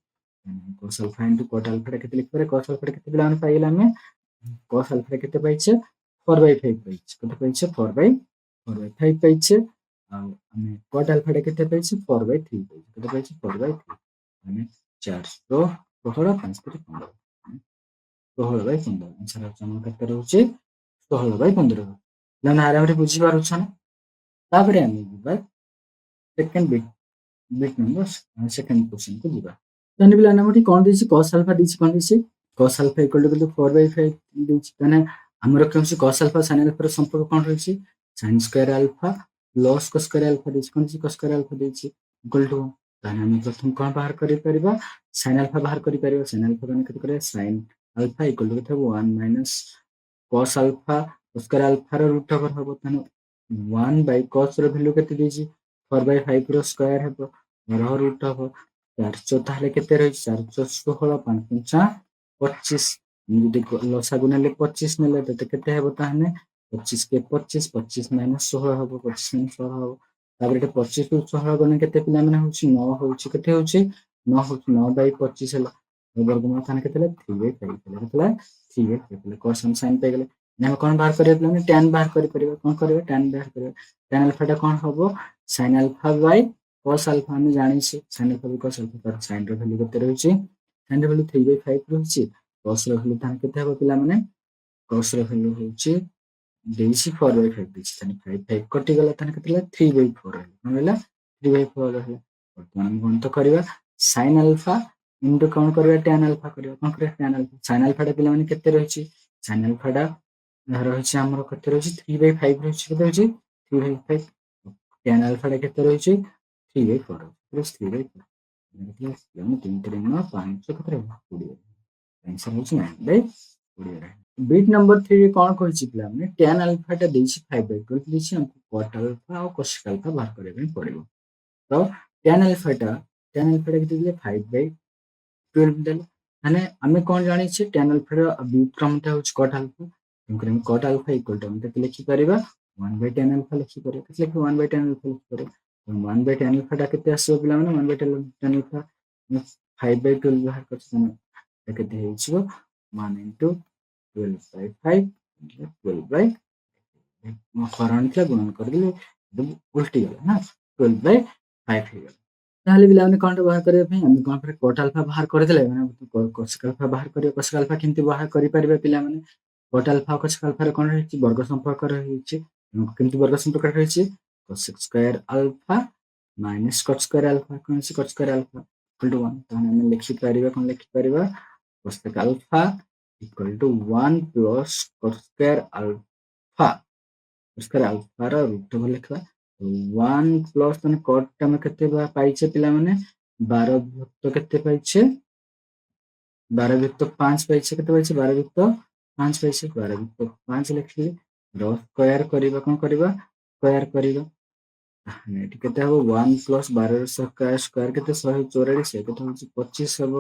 cos अल्फा इनटू cot अल्फा ଟା କେତେ ଲେଖିପାରିବା cos अल्फा ଟା କେତେ ପିଲାମାନେ ପାଇଗଲେ ଆମେ cos अल्फा ଟା କେତେ ପାଇଛେ 4/5 ପାଇଛେ କେତେ ପାଇଛେ 4/5 ପାଇଛେ ଆଉ ଆମେ cot अल्फा ଟା କେତେ ପାଇଛେ 4/3 ପାଇଛେ କେତେ ପାଇଛେ 4/3 ମାନେ 416 5/15 16/15 ଆନ୍ସର ହେଉଛି ଆମର କେତେ ରହୁଛି 16/15 ପିଲାମାନେ ଆରାମରେ ବୁଝିପାରୁଛ ନା ତାପରେ ଆମେ ଯିବା ସେକେଣ୍ଡ ବିଟ୍ ନମ୍ବର ସେକେଣ୍ଡ କ୍ୱେଶ୍ଚନକୁ ଯିବା ତାହେଲେ ପିଲାମାନେ ଆମର କଣ ଦେଇଛି cos अल्फा ଦେଇଛି କଣ ଦେଇଛି cos अल्फा इक्वल टू 4/5 ଦେଇଛି ମାନେ ଆମର କଣ ଅଛି cos अल्फा sin अल्फा ର ସମ୍ପର୍କ କଣ ରହିଛି sin square alpha plus cos square alpha ଦେଇଛି କଣ ଦେଇଛି cos स्क्वायर अल्फा ଦେଇଛି इक्वल टू ତାହେଲେ ଆମେ ପ୍ରଥମ କଣ ବାହାର କରିପାରିବା sin अल्फा ବାହାର କରିପାରିବା sin अल्फा ମାନେ କେତେ କରିବା sin अल्फा इक्वल टू କେତେ ହେବ 1 minus cos alpha square alpha ର ରୁଟ୍ ଓଭର ହେବ ତାହେଲେ 1 by cos ର ଭ୍ୟାଲୁ କେତେ ଦେଇଛି 4/5 ର ସ୍କ୍ୱାର ହେବ ର ରୁଟ୍ ହେବ 4 ତାହେଲେ କେତେ ରହିଛି 4 16 5 25 ଯଦି ଲସାଗୁ ନେଲେ 25 ନେଲେ ତ କେତେ ହେବ ତାହେଲେ 25 କେ 25 25 ମାଇନସ୍ 16 ହେବ 25 ମାଇନସ୍ 16 ହେବ ତାପରେ ଏଠି 25 ରୁ 16 ଗଲେ କେତେ ପିଲାମାନେ ହଉଛି 9 ହଉଛି କେତେ ହଉଛି 9 ହଉଛି 9/25 ହେଲା ବର୍ଗମୂଳ ତାହେଲେ କେତେ ହେଲା 3/5 ହେଲା କେତେ ହେଲା 3/5 ହେଲା cos ଆମେ sin ପାଇଗଲେ ଆମେ କଣ ବାହାର କରିବା ପିଲାମାନେ tan ବାହାର କରିପାରିବା କଣ କରିବା tan ବାହାର କରିବା tan अल्फा ଟା କଣ ହବ sin alpha by cos alpha ଆମେ ଜାଣିଛେ sin alpha by cos alpha ତାର sin ର ଭ୍ୟାଲୁ କେତେ ରହିଛି sin ର ଭ୍ୟାଲୁ 3/5 ରହିଛି cos ର ଭ୍ୟାଲୁ ତାହେଲେ କେତେ ହେବ ପିଲାମାନେ cos ର ଭ୍ୟାଲୁ ହଉଛି ଦେଇଛି 4/5 ଦେଇଛି ତାହେଲେ 5 କଟିଗଲା ତାହେଲେ କେତେ ହେଲା 3/4 ହେଲା କଣ ହେଲା 3/4 ହେଲା ବର୍ତ୍ତମାନ ଆମେ ଗଣିତ କରିବା sin अल्फा इनटू କଣ କରିବା tan अल्फा କରିବା କଣ କରିବା tan अल्फा sin अल्फा ଟା ପିଲାମାନେ କେତେ ରହିଛି sin अल्फा ଟା ରହିଛି ଆମର କେତେ ରହିଛି 3/5 ରହିଛି କେତେ ରହିଛି 3/5 tan अल्फा ଟା କେତେ ରହିଛି 3/4 ରହିଛି 3/4 ମାନେ 3 3 9 5 କେତେ ରହିବ 20 आंसर ହେଉଛି 9/20 ବିଟ୍ ନମ୍ବର 3 ରେ କଣ କହିଛି ପିଲାମାନେ tan अल्फा ଟା ଦେଇଛି 5/12 ଦେଇଛି ଆମକୁ cot अल्फा ଆଉ cos अल्फा ବାହାର କରିବା ପାଇଁ ପଡିବ ତ tan अल्फा ଟା କେତେ ଦେଲେ 5/12 ଦେଲେ ମାନେ ଆମେ କଣ ଜାଣିଛେ tan अल्फा ର ବ୍ୟୁତ୍କ୍ରମଟା ହେଉଛି cot अल्फा ତେଣୁକରି ଆମେ cot अल्फा ଇକ୍ୱାଲ ଟୁ ଆମେ କେତେ ଲେଖିପାରିବା 1/tan अल्फा ଲେଖିପାରିବା କେତେ ଲେଖିବା 1/tan अल्फा ଲେଖିପାରିବା 1/tan अल्फा ଟା କେତେ ଆସିବ ପିଲାମାନେ 1/tan अल्फा 5/12 ବାହାର କରିଛେ ତାହେଲେ କେତେ ହେଇଯିବ 1 into 12/5 12/5 ହରଣ ଥିଲା ଗୁଣନ କରିଦେଲେ ଉଲ୍ଟି ଗଲା ନା 12/5 ହେଇଗଲା ତାହେଲେ ପିଲାମାନେ କଣଟା ବାହାର କରିବା ପାଇଁ ଆମେ କଣ କରିବା cot अल्फा ବାହାର କରିଦେଲେ ମାନେ cos अल्फा ବାହାର କରିବା cos अल्फा କେମିତି ବାହାର କରିପାରିବା ପିଲାମାନେ cot अल्फा cos अल्फा ରେ କଣ ରହିଛି ବର୍ଗ ସମ୍ପର୍କ ରହିଛି କେମିତି ବର୍ଗ ସମ୍ପର୍କ ରହିଛି cos square alpha minus cot square alpha କଣ ଅଛି cot square alpha equal to 1 ତାହେଲେ ଆମେ ଲେଖିପାରିବା କଣ ଲେଖିପାରିବା cos alpha equal to 1 plus cot square alpha square alpha ର ରୁଟ୍ ଓଭର ଲେଖିବା 1 ପ୍ଲସ୍ ମାନେ cot ଟା ଆମେ କେତେ ପାଇଛେ ପିଲାମାନେ 12 ବିଭକ୍ତ କେତେ ପାଇଛେ 12 ବିଭକ୍ତ 5 ପାଇଛେ କେତେ ପାଇଛେ 12 ବିଭକ୍ତ 5 ପାଇଛେ 12 ବିଭକ୍ତ 5 ଲେଖିଲେ ର ସ୍କ୍ୱାର କରିବା କଣ କରିବା ସ୍କ୍ୱାର କରିବା ତାହେଲେ ଏଠି କେତେ ହବ 1 ପ୍ଲସ୍ 12 ର ସ୍କ୍ୱାର କେତେ 144 ସେ କେତେ ହଉଛି 25 ହବ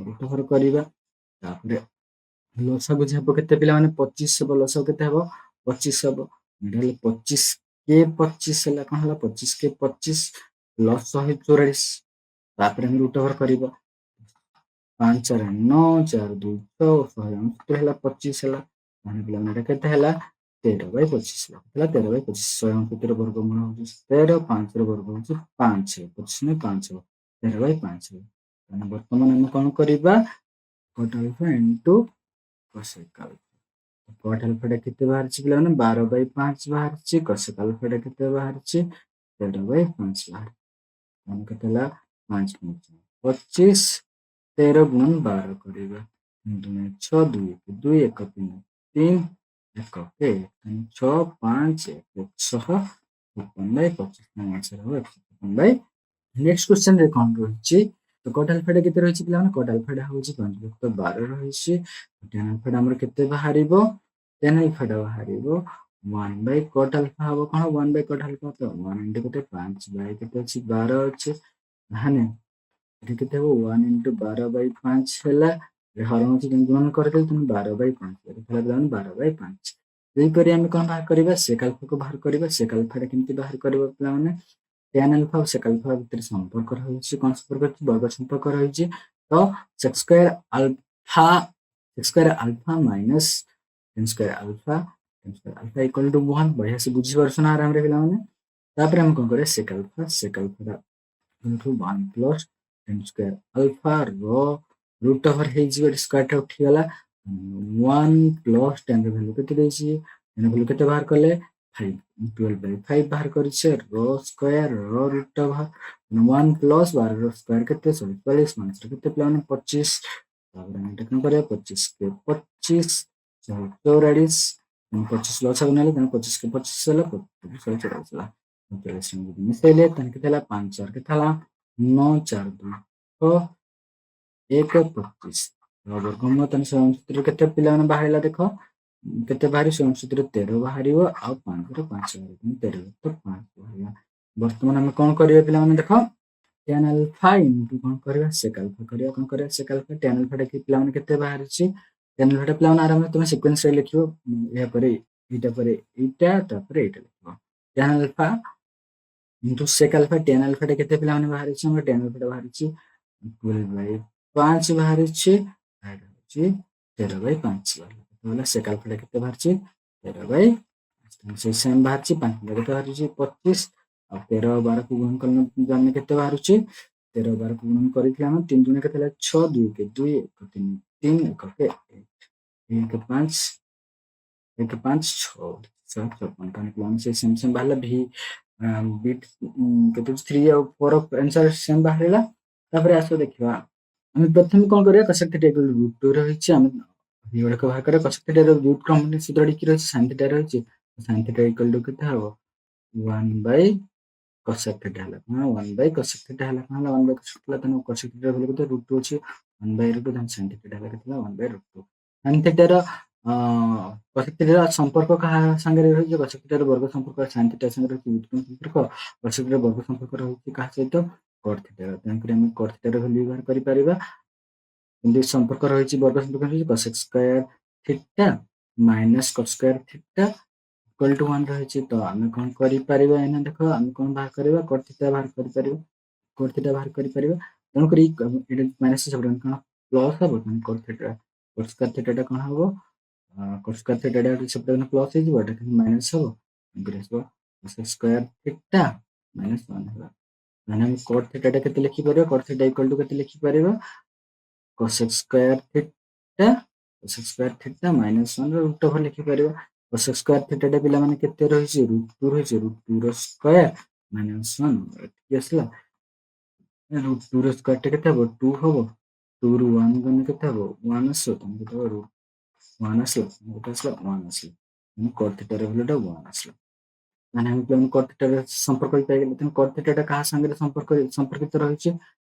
ରୁଟ୍ ଓଭର କରିବା ତାପରେ ଲସାଗୁ ହେବ କେତେ ପିଲାମାନେ 25 ହେବ ଲସାଗୁ କେତେ ହେବ 25 ହେବ ଏଇଟା ହେଲେ 25 के 25 ହେଲା କଣ ହେଲା 25 के 25 ପ୍ଲସ୍ 144 ତାପରେ ଆମେ ରୁଟ୍ ଓଭର କରିବା 5 4 9 4 2 6 169 ହେଲା 25 ହେଲା ମାନେ ପିଲାମାନେ ଏଟା କେତେ ହେଲା 13/25 ହେଲା 13/25 169 ର ବର୍ଗମୂଳ ହଉଛି 13 5 ର ବର୍ଗ ହଉଛି 5 25 ନେ 5 ହେବ 13/5 ହେଲା ମାନେ ବର୍ତ୍ତମାନ ଆମେ କଣ କରିବା cot alpha into cos alpha cot alpha ଟା କେତେ ବାହାରିଛି ପିଲାମାନେ 12/5 ବାହାରିଛି cos अल्फा ଟା କେତେ ବାହାରିଛି 13/5 ବାହାରିଛି ମାନେ କେତେ ହେଲା 5 25 13 ଗୁଣନ 12 କରିବା 6 2 1 2 1 3 3 1 ଓକେ 6 5 156/25 ଆନ୍ସର ହବ 156/। ନେକ୍ସଟ କ୍ୱେଶ୍ଚନ ରେ କଣ ରହିଛି ତ cot alpha ଟା କେତେ ରହିଛି ପିଲାମାନେ cot alpha ଟା ହଉଛି 5/12 ରହିଛି tan alpha ଟା ଆମର କେତେ ବାହାରିବ tan alpha ଟା ବାହାରିବ 1/cot alpha ହବ କଣ 1/cot alpha ତ 1 into କେତେ 5 କେତେ ଅଛି 12 ଅଛି ମାନେ ଏଠି କେତେ ହବ 1 into 12/5 ହେଲା ହରଣ ଅଛି ଗୁଣନ କରିଦେଲେ তুমি 12/5 ହେଲା ପିଲାମାନେ 12/5 ସେହିପରି ଆମେ କଣ ବାହାର କରିବା sec alpha କୁ ବାହାର କରିବା sec alpha ଟା କେମିତି ବାହାର କରିବ ପିଲାମାନେ tan alpha ଆଉ sec alpha ଭିତରେ ସମ୍ପର୍କ ରହିଛି କଣ ସମ୍ପର୍କ ଅଛି ବର୍ଗ ସମ୍ପର୍କ ରହିଛି ତ sec square alpha minus tan square alpha equal to 1 ବଢିଆ ସେ ବୁଝିପାରୁଛ ନା ଆରାମରେ ପିଲାମାନେ ତାପରେ ଆମେ କଣ କରିବା sec alpha ଟା into 1 plus tan square alpha ର root over ହେଇଯିବ ଏଠି ସ୍କୋୟାର ଟା ଉଠିଗଲା 1 plus tan ର ଭ୍ୟାଲୁ କେତେ ଦେଇଛି tan ଭ୍ୟାଲୁ କେତେ ବାହାର କଲେ 5 12/5 ବାହାର କରିଛେ ର ସ୍କୋୟାର ର root over 1 plus 12 ର ସ୍କୋୟାର କେତେ 44 ମାଇନସ କେତେ ପିଲାମାନେ 25 ତାପରେ ଆମେ ଏଟା କଣ କରିବା 25 କେ 25 44 25 ଲସ ନେଲେ ତେଣୁ 25 କେ 25 ହେଲା 44 ହେଲା 44 ମିଶେଇଲେ ତେଣୁ କେତେ ହେଲା 5 4 କେତେ ହେଲା 9 4 2 1 25 ବର୍ଗମୂଳ ତେଣୁ 67 କେତେ ପିଲାମାନେ ବାହାରିଲା ଦେଖ କେତେ ବାହାରି 67 13 ବାହାରିବ ଆଉ 5 ରେ 5 ବାହାରିବ 13 ତ 5 ବାହାରିଲା ବର୍ତ୍ତମାନ ଆମେ କଣ କରିବା ପିଲାମାନେ ଦେଖ tan alpha into କଣ କରିବା sec alpha କରିବା କଣ କରିବା sec alpha tan alpha ଟା ପିଲାମାନେ କେତେ ବାହାରିଛି tan alpha ଟା ପିଲାମାନେ ଆରାମରେ ତମେ ସିକ୍ୱେନ୍ସ ରେ ଲେଖିବ ଏହା ପରେ ଏଇଟା ତାପରେ ଏଇଟା ଲେଖିବ tan alpha into sec alpha tan alpha ଟା କେତେ ପିଲାମାନେ ବାହାରିଛି ଆମର tan alpha ଟା ବାହାରିଛି 12/5 ବାହାରିଛି ଏଇଟା ହଉଛି 13/5 ବାହାରିଲା sec alpha ଟା କେତେ ବାହାରିଛି 13/5 ସେଇ ସେମ୍ ବାହାରିଛି 5 କେତେ ବାହାରିଛି 25 ଆଉ 13 12 କୁ ଗୁଣନ କଲେ ଜାଣିଲେ କେତେ ବାହାରୁଛି 13 12 କୁ ଗୁଣନ କରିଥିଲେ ଆମେ 3 ଦୁଣେ କେତେ ହେଲା 6 2 କେ 2 1 3 3 1 କେ 1 5 1 5 6 7 54 ପିଲାମାନେ ସେଇ ସେମ୍ ସେମ୍ ବାହାରିଲା ଭି ବିଟ୍ କେତେ 3 ଆଉ 4 ଆନ୍ସର ସେମ୍ ବାହାରିଲା ତାପରେ ଆସ ଦେଖିବା ଆମେ ପ୍ରଥମେ କଣ କରିବା cosec theta equal to root 2 ରହିଛି ଆମେ ଏଗୁଡାକ ବାହାର କରିବା cosec theta ର root କମ୍ପୋନେଣ୍ଟ ସୂତ୍ରଟି କି ରହିଛି sin theta ରହିଛି sin theta equal to କେତେ ହବ 1/cosec theta ହେଲା କଣ 1/cosec theta ହେଲା କଣ ହେଲା 1/cosec theta ତେଣୁ cosec theta ର ଭ୍ୟାଲୁ କେତେ root 2 ଅଛି 1/root 2 then sin theta ହେଲା କେତେ ହେଲା 1/root 2 sin theta ର cosec theta ର ସମ୍ପର୍କ କାହା ସାଙ୍ଗରେ ରହିଛି cosec theta ର ବର୍ଗ ସମ୍ପର୍କ sin theta ସାଙ୍ଗରେ ରହିଛି व्युत्पन्न ସମ୍ପର୍କ cosec theta ର ବର୍ଗ ସମ୍ପର୍କ ରହିଛି କାହା ସହିତ cot theta ର ତେଣୁକରି ଆମେ cot theta ର ଭ୍ୟାଲୁ ବ୍ୟବହାର କରିପାରିବା କିନ୍ତୁ ସମ୍ପର୍କ ରହିଛି ବର୍ଗ ସମ୍ପର୍କ ରହିଛି cosec square theta minus cot square theta equal to 1 ରହିଛି ତ ଆମେ କଣ କରିପାରିବା ଏଇନା ଦେଖ ଆମେ କଣ ବାହାର କରିବା cot theta ବାହାର କରିପାରିବା cot theta ବାହାର କରିପାରିବା ତେଣୁକରି ଏଇଟା ମାଇନସ୍ ସେପଟେ କଣ ପ୍ଲସ୍ ହବ ତେଣୁ cot square theta ଟା କଣ ହବ cot square theta ଟା ସେପଟେ ପ୍ଲସ୍ ହେଇଯିବ ଏଟା କିନ୍ତୁ ମାଇନସ୍ ହବ ତେଣୁକରି ଆସିବ cosec square theta minus 1 ହେଲା ମାନେ ଆମେ cot theta ଟା କେତେ ଲେଖିପାରିବା cot theta equal to କେତେ ଲେଖିପାରିବା cosec square theta minus 1 ର root over ଲେଖିପାରିବା cosec square theta ଟା ପିଲାମାନେ କେତେ ରହିଛି root 2 ରହିଛି root 2 ର ସ୍କୋୟାର minus 1 ଏଠିକି ଆସିଲା root 2 ର ସ୍କୋୟାର ଟା କେତେ ହବ 2 ହବ 2 ରୁ 1 ଗଲେ କେତେ ହବ 1 ଆସିବ ତମେ କେତେ ହବ root 1 ଆସିଲା କେତେ ଆସିଲା 1 ଆସିଲା ମାନେ cot theta ର ଭ୍ୟାଲୁ ଟା 1 ଆସିଲା ମାନେ ଆମେ ପ୍ଲେନ cot theta ର ସମ୍ପର୍କ ପାଇଗଲେ ତେଣୁ cot theta ଟା କାହା ସାଙ୍ଗରେ ସମ୍ପର୍କିତ ରହିଛି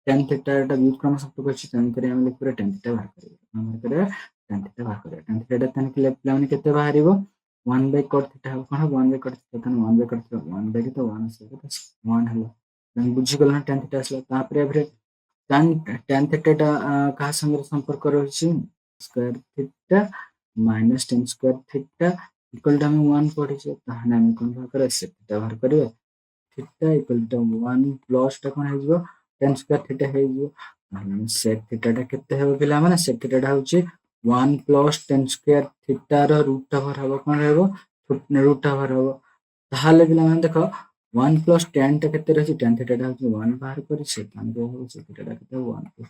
tan theta ଟା ବ୍ୟୁତ୍କ୍ରମ ସମ୍ପର୍କ ଅଛି ତେଣୁକରି ଆମେ ଲେଖିପାରିବା tan theta ବାହାର କରିବା tan theta ବାହାର କରିବା tan theta ଟା ତାହେଲେ ପିଲାମାନେ କେତେ ବାହାରିବ 1/cot theta ହବ କଣ 1/cot theta ତାହେଲେ 1/cot theta 1 କେତେ 1 ଆସିବ କେତେ 1 ହେଲା ତମେ ବୁଝିଗଲ ନା tan theta ଆସିଲା ତାପରେ ଏଭରେ tan theta ଟା କାହା ସାଙ୍ଗରେ ସମ୍ପର୍କ ରହିଛି square theta minus tan square theta equal to ଆମେ 1 ପଢିଛେ ତାହେଲେ ଆମେ କଣ ବାହାର କରିବା sec theta ବାହାର କରିବା theta equal to 1 plus ଟା କଣ ହେଇଯିବ tan square theta ହେଇଯିବ ତାହେଲେ ଆମେ sec theta ଟା କେତେ ହେବ ପିଲାମାନେ sec theta ଟା ହଉଛି 1 plus tan square theta ର root over ହବ କଣ ରହିବ root over ହବ ତାହେଲେ ପିଲାମାନେ ଦେଖ 1 plus tan ଟା କେତେ ରହିଛି tan theta ଟା ହଉଛି 1 ବାହାର କରିଛେ ତାହେଲେ ହବ sec theta ଟା କେତେ ହବ 1 plus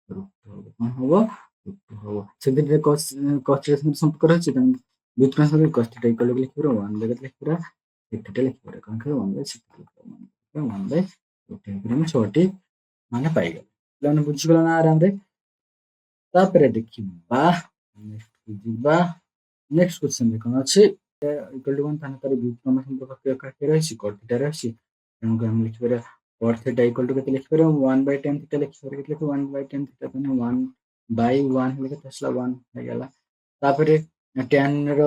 root 2 ହବ କଣ ହବ root 2 ହବ ସେଥିରେ cos ର ସମ୍ପର୍କ ରହିଛି ତେଣୁ व्युत्पन्न सम्पर्क cos theta equal to ଲେଖିପାରିବା 1/cos ଲେଖିପାରିବା sec theta ଲେଖିପାରିବା କଣ କହିବ 1/sec theta 1/root ଆମେ 6ଟି ମାନେ ପାଇଗଲେ ପିଲାମାନେ ବୁଝିଗଲ ନା ଆରାମରେ ତାପରେ ଦେଖିବା ଯିବା ନେକ୍ସଟ କ୍ୱେଶ୍ଚନରେ କ'ଣ ଅଛି ଇକ୍ୱାଲ୍ ଟୁ 1 ତାହେଲେ ତାର ବ୍ୟୁତ୍କ୍ରମ ସମ୍ପର୍କ କେତେ ରହିଛି cot θ ରହିଛି ତେଣୁକରି ଆମେ ଲେଖିପାରିବା cot θ ଇକ୍ୱାଲ୍ ଟୁ କେତେ ଲେଖିପାରିବା 1/tan θ ଲେଖିପାରିବା କେତେ ଲେଖିବା 1/tan θ ତାହେଲେ 1/1 ହେଲେ କେତେ ଆସିଲା 1 ହେଇଗଲା ତାପରେ tan ର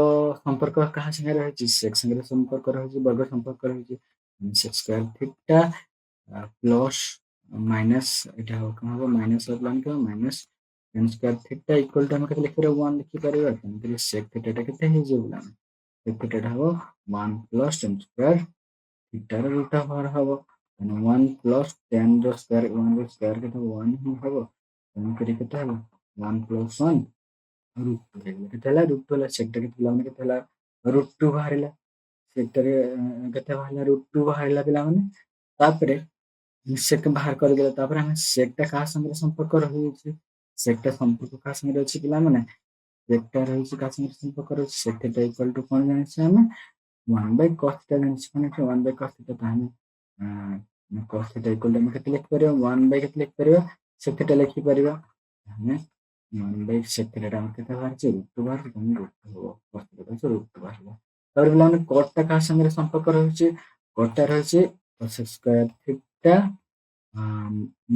ସମ୍ପର୍କ କାହା ସାଙ୍ଗରେ ରହିଛି sec ସାଙ୍ଗରେ ସମ୍ପର୍କ ରହିଛି ବର୍ଗ ସମ୍ପର୍କ ରହିଛି sec ସ୍କୋୟାର θ ପ୍ଲସ୍ ମାଇନସ୍ ଏଇଟା ହବ କ'ଣ ହବ ମାଇନସ୍ ପ୍ଲାନ୍ କିମ୍ବା minus tan square θ equal to ଆମେ କେତେ ଲେଖିପାରିବା 1 ଲେଖିପାରିବା ତେଣୁକରି sec θ ଟା କେତେ ହେଇଯିବ ବୋଲି ଆମେ sec θ ଟା ହବ 1 ପ୍ଲସ୍ tan ସ୍କୋୟାର θ ର ରୁଟ୍ ଓଭର୍ ହବ ତେଣୁ 1 ପ୍ଲସ୍ tan ର ସ୍କୋୟାର 1 ର ସ୍କୋୟାର କେତେ 1 ହିଁ ହବ ତେଣୁକରି କେତେ ହେଲା 1 ପ୍ଲସ୍ 1 ରୁଟ୍ 2 ହେଇଗଲା କେତେ ହେଲା ରୁଟ୍ 2 ହେଲା sec ଟା କେତେ ପିଲାମାନେ କେତେ ହେଲା ରୁଟ୍ 2 ବାହାରିଲା sec ଟାରେ କେତେ ବାହାରିଲା ରୁଟ୍ 2 ବାହାରିଲା ପିଲାମାନେ ତାପରେ sec ବାହାର କରିଦେଲା ତାପରେ ଆମେ sec ଟା କାହା ସାଙ୍ଗରେ ସମ୍ପର୍କ ରହିଛି sec ଟା ସମ୍ପର୍କ କାହା ସାଙ୍ଗରେ ଅଛି ପିଲାମାନେ sec ଟା ରହିଛି କାହା ସାଙ୍ଗରେ ସମ୍ପର୍କ ରହିଛି sec θ ଇକ୍ୱାଲ୍ ଟୁ କ'ଣ ଜାଣିଛେ ଆମେ 1/cos θ ଜାଣିଛେ କ'ଣ 1/cos θ ତାହେଲେ cos θ ଇକ୍ୱାଲ୍ ଟୁ ଆମେ କେତେ ଲେଖିପାରିବା 1 କେତେ ଲେଖିପାରିବା sec θ ଲେଖିପାରିବା ତାହେଲେ 1/sec θ ଟା ଆମର କେତେ ବାହାରିଛି ରୁଟ୍ 2 ବାହାରିଛି ତେଣୁ ରୁଟ୍ 2 ହବ cos θ ଟା ରୁଟ୍ 2 ବାହାରିବ ତାପରେ ପିଲାମାନେ cot ଟା କାହା ସାଙ୍ଗରେ ସମ୍ପର୍କ ରହିଛି cot ଟା ରହିଛି cos square θ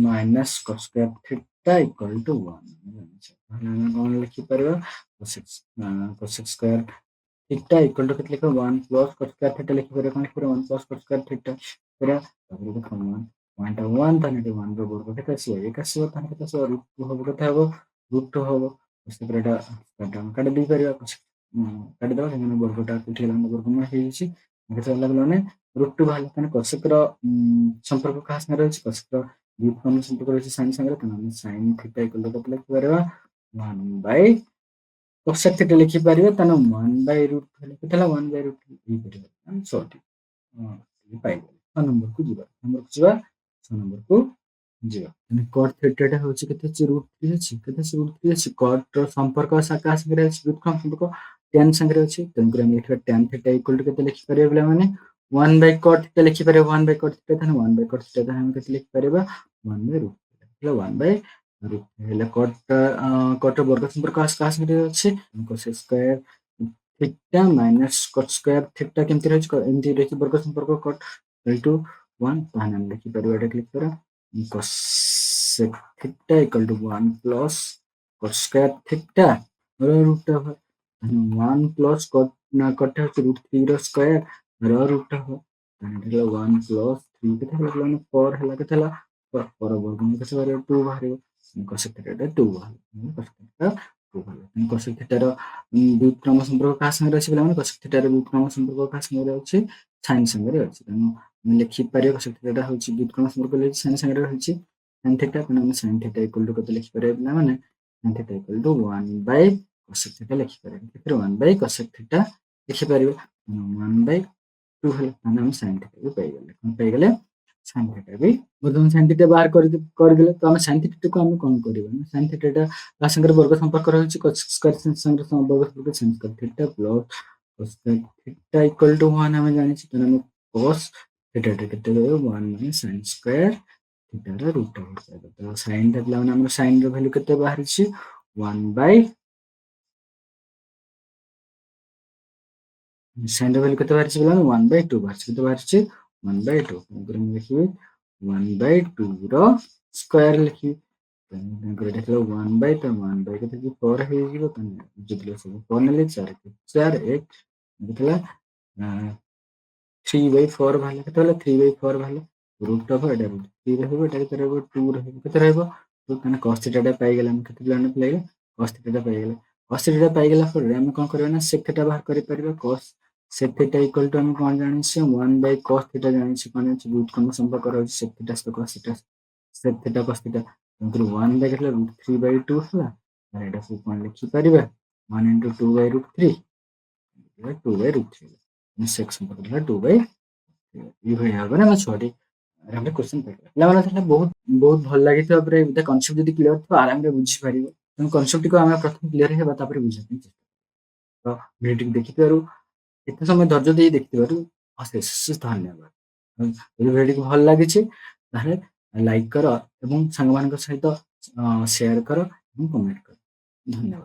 minus cos square theta equal to 1 ତାହେଲେ ଆମେ କ'ଣ ଲେଖିପାରିବା cos square theta equal to କେତେ ଲେଖିବା 1 plus cos square theta ଲେଖିପାରିବା କ'ଣ ଲେଖିପାରିବା 1 plus cos square theta କରିବା ତାପରେ ଦେଖ 1 ଟା 1 ତାହେଲେ ଏଠି 1 ର ବର୍ଗ କେତେ ଆସିବ 1 ଆସିବ ତାହେଲେ କେତେ ଆସିବ ରୁଟ୍ 2 ହବ କେତେ ହବ ରୁଟ୍ 2 ହବ ତାପରେ ଏଇଟା କାଟି ଦେଇପାରିବା କାଟିଦେବା କାହିଁକିନା ବର୍ଗଟା କୋଉଠି ହେଲା ବର୍ଗମୂଳ ହେଇଯାଇଛି କେତେ ହେଲା ପିଲାମାନେ ରୁଟ୍ 2 ବାହାରିଲା ତାହେଲେ cosec ର ସମ୍ପର୍କ କାହା ସାଙ୍ଗରେ ରହିଛି cosec ର ବ୍ୟୁତ୍କ୍ରମ ସମ୍ପର୍କ ରହିଛି sin ସାଙ୍ଗରେ ତେଣୁ ଆମେ sin θ ଇକ୍ୱାଲ୍ ଟୁ କେତେ ଲେଖିପାରିବା 1/cosec θ ଲେଖିପାରିବା ତାହେଲେ 1/√2 ହେଲେ କେତେ ହେଲା 1/√2 ହେଇପାରିବ ଆମେ ସଠିକ ପାଇଗଲେ 6 ନମ୍ବରକୁ ଯିବା 6 ନମ୍ବରକୁ ଯିବା cot θ ଟା ହେଉଛି କେତେ ଅଛି √3 ଅଛି କେତେ ଅଛି √3 ଅଛି cot ର ସମ୍ପର୍କ କାହା ସାଙ୍ଗରେ ଅଛି ବ୍ୟୁତ୍କ୍ରମ ସମ୍ପର୍କ tan ସାଙ୍ଗରେ ଅଛି ତେଣୁକରି ଆମେ ଲେଖିବା tan θ ଇକ୍ୱାଲ୍ ଟୁ କେତେ ଲେଖିପାରିବା ପିଲାମାନେ 1/cot θ ଲେଖିପାରିବା 1/cot θ ତାହେଲେ 1/cot θ ତାହେଲେ ଆମେ କେତେ ଲେଖିପାରିବା 1/√3 ହେଲା 1/√3 ହେଲେ cot ର ବର୍ଗ ସମ୍ପର୍କ କାହା ସାଙ୍ଗରେ ଅଛି cos square θ minus cot square θ କେମିତି ରହିଛି ଏମିତି ରହିଛି ବର୍ଗ ସମ୍ପର୍କ cot ଇକ୍ୱାଲ୍ ଟୁ 1 ତାହେଲେ ଆମେ ଲେଖିପାରିବା ଏଇଟା କ୍ଲିକ୍ କରିବା cosec θ equal to 1 plus cot square θ root over 1 plus cot ହଉଛି √3 ର ସ୍କୋୟାର ରୁଟ୍ ହବ ତାହେଲେ 1 plus 3 କେତେ ହେଲା ପିଲାମାନେ 4 ହେଲା କେତେ ହେଲା ପର ବର୍ଗମୂଳ କେତେ ବାହାରିବ 2 ବାହାରିବ cosec θ ଟା 2 ବାହାରିବ cosec θ ର ବ୍ୟୁତ୍କ୍ରମ ସମ୍ପର୍କ କାହା ସାଙ୍ଗରେ ଅଛି ପିଲାମାନେ cosec θ ର ବ୍ୟୁତ୍କ୍ରମ ସମ୍ପର୍କ କାହା ସାଙ୍ଗରେ ଅଛି sin ସାଙ୍ଗରେ ଅଛି ତେଣୁ ଆମେ ଲେଖିପାରିବା cosec θ ଟା ହେଉଛି ବ୍ୟୁତ୍କ୍ରମ ସମ୍ପର୍କ ରହିଛି sin ସାଙ୍ଗରେ ରହିଛି sin θ ତେଣୁ ଆମେ sin θ ଇକ୍ୱାଲ୍ ଟୁ କେତେ ଲେଖିପାରିବା ପିଲାମାନେ sin θ ଇକ୍ୱାଲ୍ ଟୁ 1/cosec θ ଲେଖିପାରିବା କେତେ 1/cosec θ ଲେଖିପାରିବା 1/2 ହେଲା ତାହେଲେ ଆମେ sin θ ବି ପାଇଗଲେ କ'ଣ ପାଇଗଲେ sin θ ବି ବର୍ତ୍ତମାନ sin θ ବାହାର କରିଦେଲେ ତ ଆମେ sin θ ଟାକୁ ଆମେ କ'ଣ କରିବା sin θ ଟା ତା ସାଙ୍ଗରେ ବର୍ଗ ସମ୍ପର୍କ ରହିଛି cos ସ୍କୋୟାର ସାଙ୍ଗରେ ବର୍ଗ ସମ୍ପର୍କ sin square θ plus cos θ equal to 1 ଆମେ ଜାଣିଛୁ ତେଣୁ ଆମେ cos θ ଟା କେତେ ରହିବ 1 ମାନେ sin ସ୍କୋୟାର θ ର ରୁଟ୍ ଓଭର୍ ପାଇବା ତ sin ଟା ପିଲାମାନେ ଆମର sin ର ଭ୍ୟାଲୁ କେତେ ବାହାରିଛି 1/sin ର ଭ୍ୟାଲୁ କେତେ ବାହାରିଛି ପିଲାମାନେ 1/2 ବାହାରିଛି କେତେ ବାହାରିଛି 1/2 ତେଣୁକରି ମୁଁ ଲେଖିବି 1/2 ର ସ୍କୋୟାର ଲେଖିବି ତେଣୁକରି ଏଇଟା ଥିଲା 1/2 1/2 କେତେ 4 ହେଇଯିବ ଯଦି ସବୁ 4 ନେଲେ 4 4 1 ଥିଲା 3/4 ବାହାରିଲା କେତେ ହେଲା 3/4 ବାହାରିଲା ରୁଟ୍ ଓଭର୍ ଏଇଟା ରୁଟ୍ 3 ରହିବ ଏଇଟା କେତେ ରହିବ 2 ରହିବ କେତେ ରହିବ ତାହେଲେ cos θ ଟା ପାଇଗଲେ ଆମେ କେତେ ପିଲାମାନେ ପାଇଗଲେ cos θ ଟା ପାଇଗଲେ cos θ ଟା ପାଇଗଲା ପରେ ଆମେ କ'ଣ କରିବା ନା sec θ ବାହାର କରିପାରିବା cos sec θ ଇକ୍ୱାଲ୍ ଟୁ ଆମେ କ'ଣ ଜାଣିଛେ 1/cos θ ଜାଣିଛେ କ'ଣ ଜାଣିଛେ ବ୍ୟୁତ୍କ୍ରମ ସମ୍ପର୍କ ରହିଛି sec θ ସହିତ cos θ sec θ cos θ ତେଣୁକରି 1 କେତେ ହେଲା √3/2 ହେଲା ତାହେଲେ ଏଇଟା ସବୁ କ'ଣ ଲେଖିପାରିବା 1 × 2/√3 2/√3 sec ସମ୍ପର୍କ ହେଲା 2/3 ଏଇଭଳି ଭାବରେ ଆମେ 6ଟି ଆମେ କ୍ୱେଶ୍ଚନ୍ ପାଇପାରିବା ପିଲାମାନେ ତାହେଲେ ବହୁତ ବହୁତ ଭଲ ଲାଗିଥିବା ପରେ କନସେପ୍ଟ ଯଦି କ୍ଲିୟର ଥିବ ଆରାମରେ ବୁଝିପାରିବ ତେଣୁ କନସେପ୍ଟଟିକୁ ଆମେ ପ୍ରଥମେ କ୍ଲିୟର ହେବା ତାପରେ ବୁଝିବା ପାଇଁ ଚେଷ୍ଟା ତ ଭିଡ଼ିଓଟିକୁ ଦେଖିଥିବାରୁ ଏତେ ସମୟ ଧୈର୍ଯ୍ୟ ଦେଇ ଦେଖିଥିବାରୁ ଅଶେଷ ଅଶେଷ ଧନ୍ୟବାଦ ଯଦି ଭିଡ଼ିଓଟିକୁ ଭଲ ଲାଗିଛି ତାହେଲେ ଲାଇକ୍ କର ଏବଂ ସାଙ୍ଗମାନଙ୍କ ସହିତ ସେୟାର କର ଏବଂ କମେଣ୍ଟ କର ଧନ୍ୟବାଦ।